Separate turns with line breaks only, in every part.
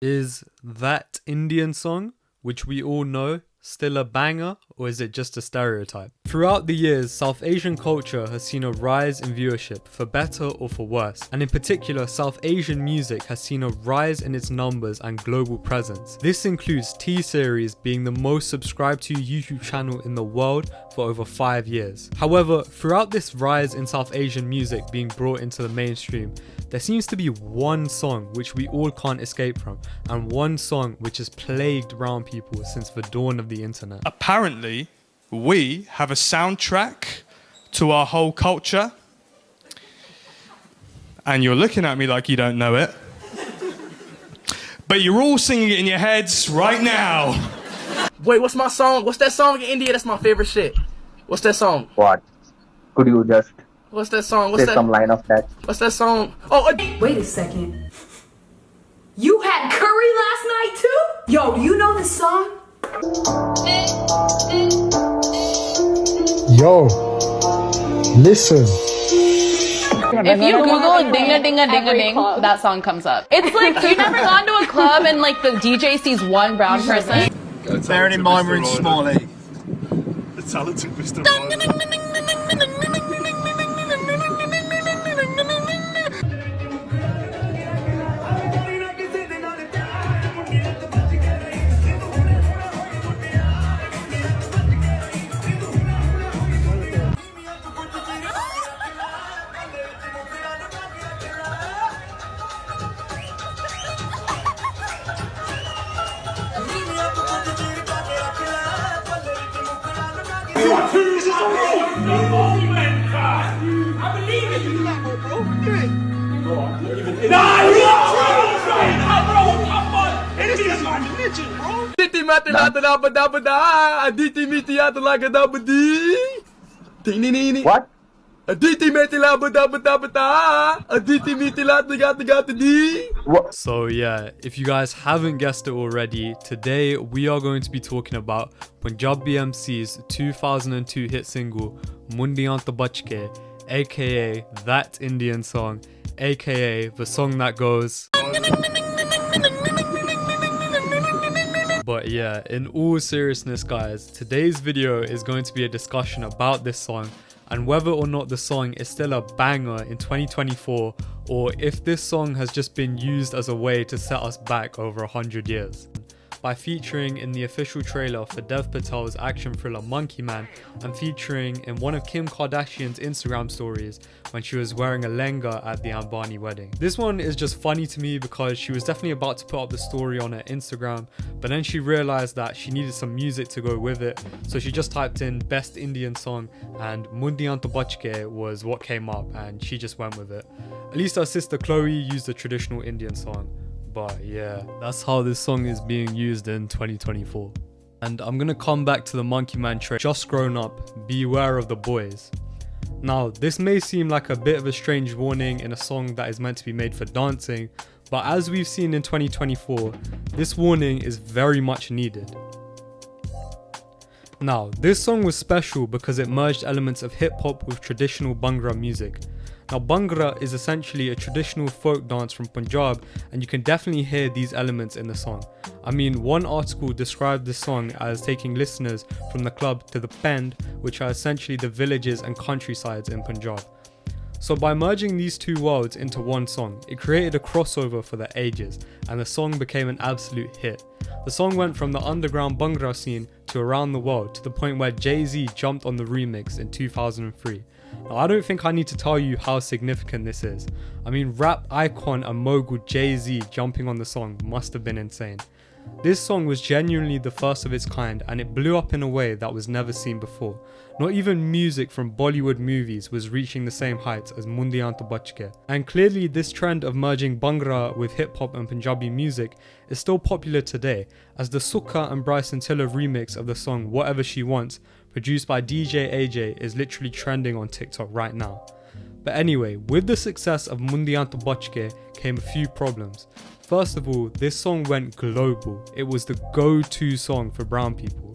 Is that Indian song, which we all know, still a banger, or is it just a stereotype? Throughout the years, South Asian culture has seen a rise in viewership, for better or for worse, and in particular, South Asian music has seen a rise in its numbers and global presence. This includes T-Series being the most subscribed to YouTube channel in the world for over 5 years. However, throughout this rise in South Asian music being brought into the mainstream, there seems to be one song which we all can't escape from, and one song which has plagued brown people since the dawn of the internet.
Apparently, we have a soundtrack to our whole culture, and you're looking at me like you don't know it, but you're all singing it in your heads right now.
Wait, what's my song? What's that song in India? That's my favorite shit. What's that song?
What? Could you just
What's that song? What's
say some line of that?
What's that song? Oh,
Wait a second. You had curry last night too? Yo, do you know this song?
Yo, listen.
If you Google ding-a-ding-a-ding-a-ding, that song comes up. It's like, you never gone to a club and like the DJ sees one brown person?
Bearing in mind we're in Smalley.
The talented Mr. Marley.
Aditi mati lata da ba da ba da. Aditi miti yata like da ba dee. Ding ding ding.
What?
Aditi miti la ba da ba da ba da. Aditi miti lata gata dee.
So yeah, if you guys haven't guessed it already, today we are going to be talking about Panjabi MC's 2002 hit single Mundian Ton Bach Ke, aka That Indian Song, aka the song that goes. But yeah, in all seriousness guys, today's video is going to be a discussion about this song and whether or not the song is still a banger in 2024, or if this song has just been used as a way to set us back over 100 years. By featuring in the official trailer for Dev Patel's action thriller Monkey Man, and featuring in one of Kim Kardashian's Instagram stories when she was wearing a lehenga at the Ambani wedding. This one is just funny to me because she was definitely about to put up the story on her Instagram, but then she realized that she needed some music to go with it, so she just typed in best Indian song and Mundian Ton Bach Ke was what came up, and she just went with it. At least her sister Chloe used a traditional Indian song. But yeah, that's how this song is being used in 2024. And I'm gonna come back to the Monkey Man track, Just Grown Up, Beware of the Boys. Now, this may seem like a bit of a strange warning in a song that is meant to be made for dancing, but as we've seen in 2024, this warning is very much needed. Now, this song was special because it merged elements of hip-hop with traditional Bhangra music. Now, Bhangra is essentially a traditional folk dance from Punjab, and you can definitely hear these elements in the song. I mean, one article described this song as taking listeners from the club to the Pend, which are essentially the villages and countrysides in Punjab. So by merging these two worlds into one song, it created a crossover for the ages, and the song became an absolute hit. The song went from the underground Bhangra scene to around the world, to the point where Jay-Z jumped on the remix in 2003. Now, I don't think I need to tell you how significant this is. I mean, rap icon and mogul Jay-Z jumping on the song must have been insane. This song was genuinely the first of its kind, and it blew up in a way that was never seen before. Not even music from Bollywood movies was reaching the same heights as Mundian Ton Bach Ke. And clearly this trend of merging Bhangra with hip hop and Punjabi music is still popular today, as the Sukha and Bryson Tiller remix of the song Whatever She Wants, produced by DJ AJ, is literally trending on TikTok right now. But anyway, with the success of Mundian Ton Bach Ke came a few problems. First of all, this song went global. It was the go-to song for brown people.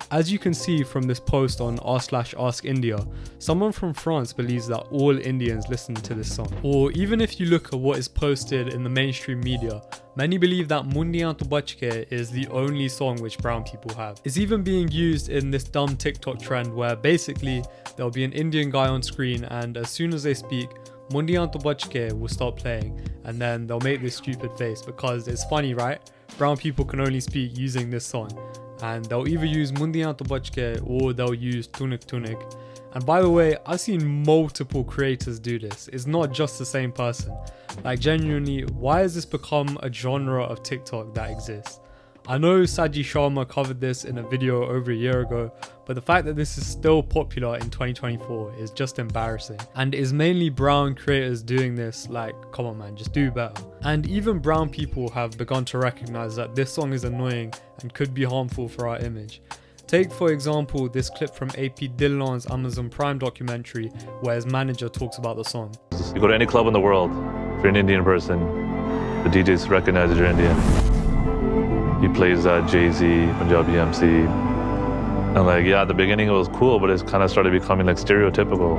As you can see from this post on r/Ask India, someone from France believes that all Indians listen to this song. Or even if you look at what is posted in the mainstream media, many believe that Mundian Ton Bach Ke is the only song which brown people have. It's even being used in this dumb TikTok trend where basically there'll be an Indian guy on screen, and as soon as they speak, Mundian Ton Bach Ke will start playing, and then they'll make this stupid face because it's funny, right? Brown people can only speak using this song, and they'll either use Mundian Ton Bach Ke or they'll use Tunik Tunik. And by the way, I've seen multiple creators do this. It's not just the same person. Like genuinely, why has this become a genre of TikTok that exists? I know Saji Sharma covered this in a video over a year ago, but the fact that this is still popular in 2024 is just embarrassing. And it is mainly brown creators doing this. Like, come on man, just do better. And even brown people have begun to recognize that this song is annoying and could be harmful for our image. Take for example this clip from AP Dillon's Amazon Prime documentary where his manager talks about the song.
You go to any club in the world, if you're an Indian person, the DJs recognize that you're Indian. He plays Jay-Z, Panjabi MC. And like, yeah, at the beginning it was cool, but it's kind of started becoming like stereotypical.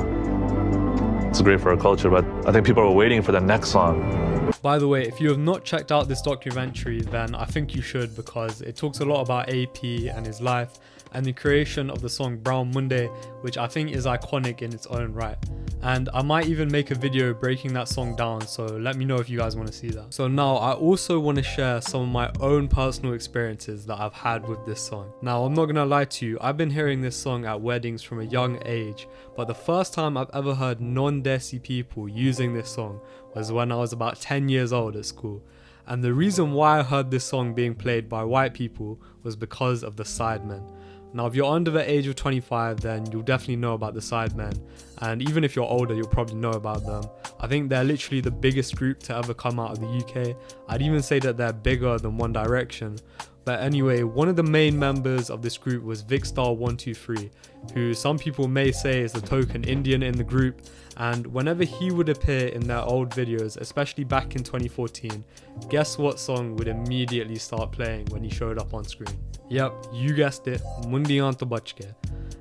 It's great for our culture, but I think people are waiting for the next song.
By the way, if you have not checked out this documentary, then I think you should, because it talks a lot about AP and his life and the creation of the song Brown Monday, which I think is iconic in its own right. And I might even make a video breaking that song down, so let me know if you guys want to see that. So now I also want to share some of my own personal experiences that I've had with this song. Now I'm not gonna lie to you, I've been hearing this song at weddings from a young age, but the first time I've ever heard non-Desi people using this song was when I was about 10 years old at school. And the reason why I heard this song being played by white people was because of the Sidemen. Now if you're under the age of 25, then you'll definitely know about the Sidemen, and even if you're older you'll probably know about them. I think they're literally the biggest group to ever come out of the UK. I'd even say that they're bigger than One Direction. But anyway, one of the main members of this group was Vicstar123, who some people may say is the token Indian in the group, and whenever he would appear in their old videos, especially back in 2014, guess what song would immediately start playing when he showed up on screen? Yep, you guessed it, Mundian Ton Bach Ke.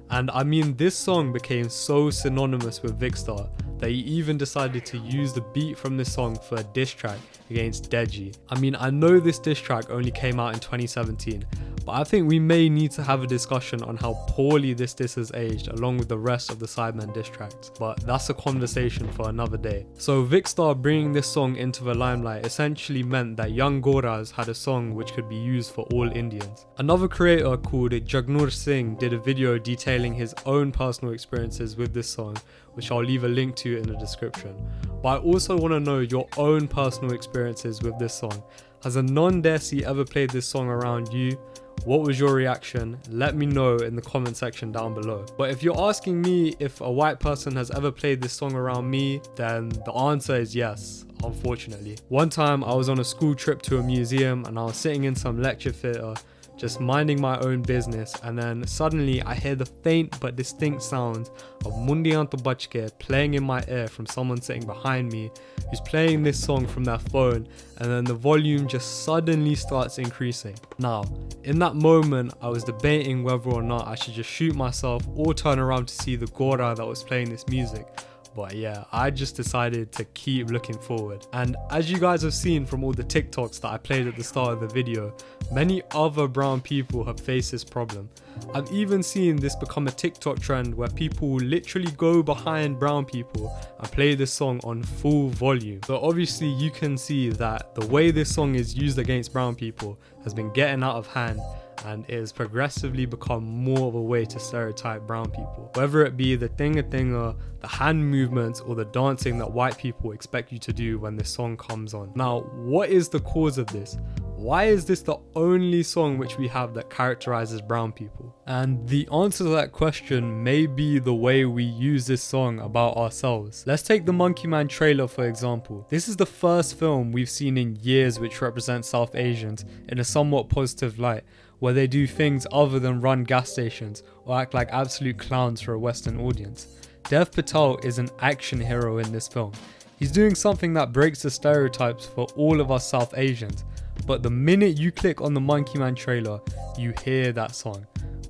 And I mean, this song became so synonymous with Vicstar that he even decided to use the beat from this song for a diss track against Deji. I mean, I know this diss track only came out in 2017, but I think we may need to have a discussion on how poorly this diss has aged along with the rest of the Sidemen diss tracks, but that's a conversation for another day. So Vicstar bringing this song into the limelight essentially meant that young Goras had a song which could be used for all Indians. Another creator called Jagnur Singh did a video detailing his own personal experiences with this song, which I'll leave a link to in the description. But I also want to know your own personal experiences with this song. Has a non-Desi ever played this song around you? What was your reaction? Let me know in the comment section down below. But if you're asking me if a white person has ever played this song around me, then the answer is yes, unfortunately. One time I was on a school trip to a museum and I was sitting in some lecture theatre, just minding my own business, and then suddenly I hear the faint but distinct sounds of Mundian Ton Bach Ke playing in my ear from someone sitting behind me who's playing this song from their phone, and then the volume just suddenly starts increasing. Now, in that moment I was debating whether or not I should just shoot myself or turn around to see the Gora that was playing this music. But yeah, I just decided to keep looking forward. And as you guys have seen from all the TikToks that I played at the start of the video, many other brown people have faced this problem. I've even seen this become a TikTok trend where people literally go behind brown people and play this song on full volume. So obviously you can see that the way this song is used against brown people has been getting out of hand, and it has progressively become more of a way to stereotype brown people. Whether it be the tinga-tinga, the hand movements, or the dancing that white people expect you to do when this song comes on. Now, what is the cause of this? Why is this the only song which we have that characterizes brown people? And the answer to that question may be the way we use this song about ourselves. Let's take the Monkey Man trailer for example. This is the first film we've seen in years which represents South Asians in a somewhat positive light, where they do things other than run gas stations or act like absolute clowns for a Western audience. Dev Patel is an action hero in this film. He's doing something that breaks the stereotypes for all of us South Asians, but the minute you click on the Monkey Man trailer, you hear that song.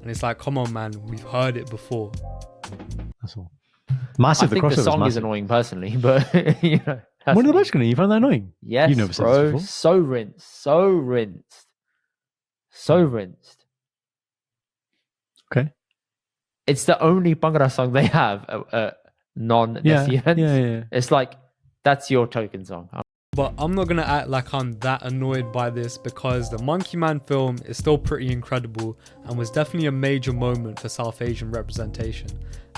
And it's like, come on, man, we've heard it before.
That's all. Massive.
I think the song is annoying personally, but you know.
Mundian Ton Bach Ke, you find that annoying?
Yes,
you never said
bro.
this before.
So rinsed.
Okay.
It's the only Bhangra song they have, non-Desi events.
Yeah.
It's like, that's your token song.
But I'm not gonna act like I'm that annoyed by this, because the Monkey Man film is still pretty incredible and was definitely a major moment for South Asian representation.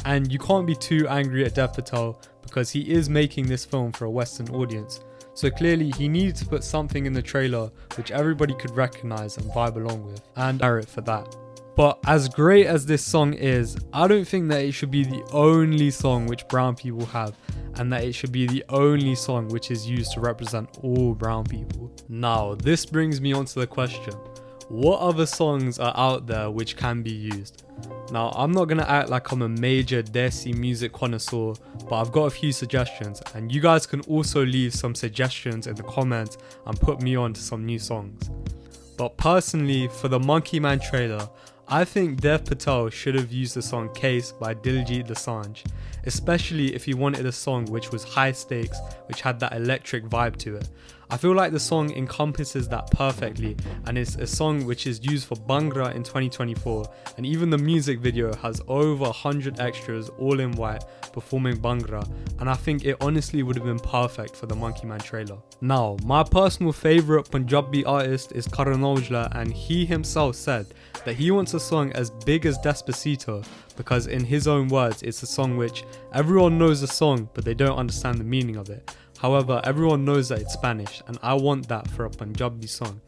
And you can't be too angry at Dev Patel because he is making this film for a Western audience. So clearly he needed to put something in the trailer which everybody could recognize and vibe along with, and merit for that. But as great as this song is, I don't think that it should be the only song which brown people have, and that it should be the only song which is used to represent all brown people. Now, this brings me on to the question, what other songs are out there which can be used? Now, I'm not gonna act like I'm a major Desi music connoisseur, but I've got a few suggestions, and you guys can also leave some suggestions in the comments and put me on to some new songs. But personally, for the Monkey Man trailer, I think Dev Patel should have used the song Case by Diljit Dosanjh, especially if he wanted a song which was high stakes, which had that electric vibe to it. I feel like the song encompasses that perfectly, and it's a song which is used for Bhangra in 2024, and even the music video has over 100 extras all in white performing Bhangra, and I think it honestly would have been perfect for the Monkey Man trailer. Now, my personal favourite Punjabi artist is Karan Aujla, and he himself said that he wants a song as big as Despacito because in his own words it's a song which everyone knows the song but they don't understand the meaning of it. However, everyone knows that it's Spanish, and I want that for a Punjabi song.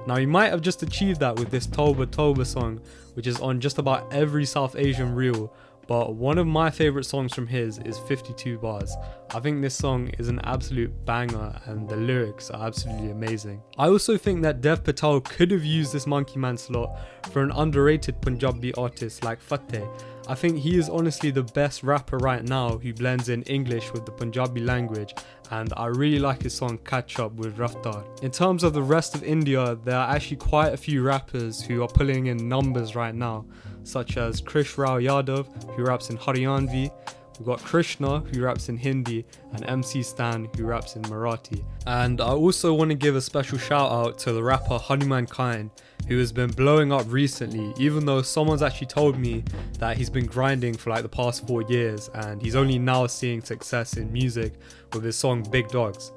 Now, he might have just achieved that with this Toba Toba song, which is on just about every South Asian reel, but one of my favourite songs from his is 52 Bars. I think this song is an absolute banger and the lyrics are absolutely amazing. I also think that Dev Patel could have used this Monkey Man slot for an underrated Punjabi artist like Fateh. I think he is honestly the best rapper right now who blends in English with the Punjabi language, and I really like his song Catch Up with Raftar. In terms of the rest of India, there are actually quite a few rappers who are pulling in numbers right now, such as Krish Rao Yadav, who raps in Haryanvi. We've got Krishna, who raps in Hindi, and MC Stan, who raps in Marathi. And I also want to give a special shout out to the rapper Hanuman Khan, who has been blowing up recently, even though someone's actually told me that he's been grinding for like the past 4 years and he's only now seeing success in music with his song Big Dogs.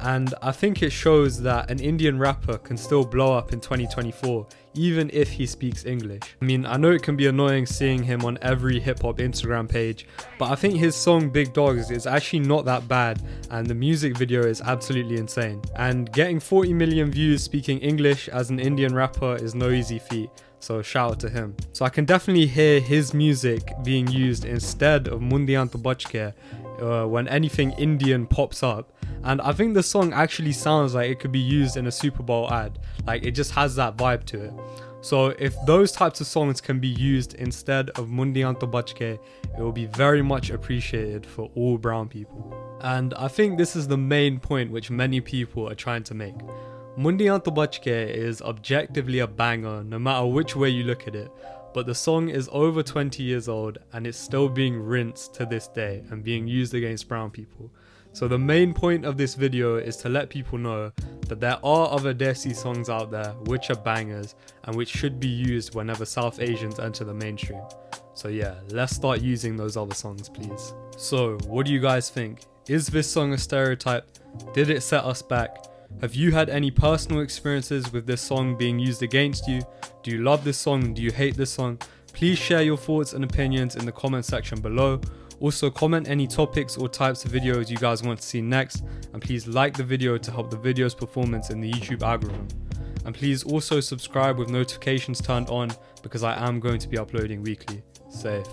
And I think it shows that an Indian rapper can still blow up in 2024 even if he speaks English. I mean, I know it can be annoying seeing him on every hip hop Instagram page, but I think his song Big Dogs is actually not that bad and the music video is absolutely insane. And getting 40 million views speaking English as an Indian rapper is no easy feat, so shout out to him. So I can definitely hear his music being used instead of Mundian Ton Bach Ke when anything Indian pops up, and I think the song actually sounds like it could be used in a Super Bowl ad. Like, it just has that vibe to it. So if those types of songs can be used instead of Mundian Ton Bach Ke, it will be very much appreciated for all brown people. And I think this is the main point which many people are trying to make. Mundian Ton Bach Ke is objectively a banger no matter which way you look at it, but the song is over 20 years old and it's still being rinsed to this day and being used against brown people. So the main point of this video is to let people know that there are other Desi songs out there which are bangers and which should be used whenever South Asians enter the mainstream. So yeah, let's start using those other songs, please. So what do you guys think? Is this song a stereotype? Did it set us back? Have you had any personal experiences with this song being used against you? Do you love this song? Do you hate this song? Please share your thoughts and opinions in the comment section below. Also comment any topics or types of videos you guys want to see next, and please like the video to help the video's performance in the YouTube algorithm. And please also subscribe with notifications turned on because I am going to be uploading weekly. Safe.